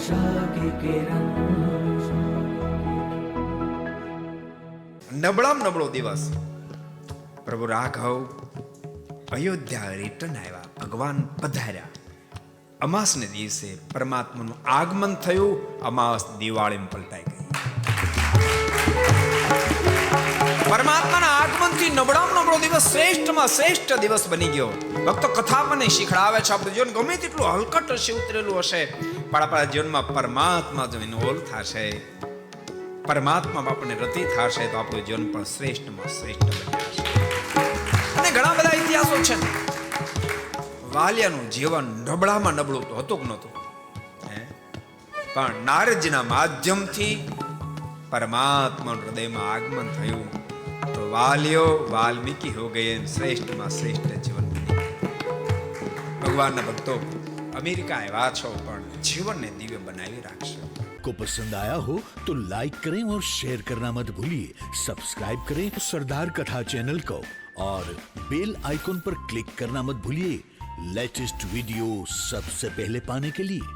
आशा की किरण। નબળામાં નબળો દિવસ પ્રભુ રાઘવ અયોધ્યા રિટર્ન આવ્યા, ભગવાન પધાર્યા. અમાસને દિવસે પરમાત્માનું આગમન થયું. અમાસ દિવાળીમાં પલટાઈ ગઈ. પરમાત્માના આગમનથી નબળામાં નબળો દિવસ શ્રેષ્ઠમાં શ્રેષ્ઠ દિવસ બની ગયો. ભક્તો કથા મને શીખડાવે છે, આપણું જીવન ગમે તેટલું હલકટ હશે, ઉતરેલું હશે, પણ આપણા જીવનમાં પરમાત્મા જો ઇન્વોલ્વ થશે, પરમાત્મા આપણને રતિ થશે, તો આપણું જીવન પણ શ્રેષ્ઠમાં શ્રેષ્ઠ બની જશે. અને ઘણા બધા ઇતિહાસો છે. વાલિયાનું જીવન નબળામાં નબળું તો હતું કે નહોતું, પણ નારદજીના માધ્યમથી પરમાત્માનું હૃદયમાં આગમન થયું, તો વાલિયો વાલ્મીકી હો ગયે, શ્રેષ્ઠમાં શ્રેષ્ઠ જીવન બની. ભગવાનના ભક્તો, અમેરિકા આવ્યા છો, પણ જીવનને દિવ્ય બનાવી રાખશો. को पसंद आया हो तो लाइक करें और शेयर करना मत भूलिए. सब्सक्राइब करें सरदार कथा चैनल को और बेल आइकॉन पर क्लिक करना मत भूलिए लेटेस्ट वीडियो सबसे पहले पाने के लिए.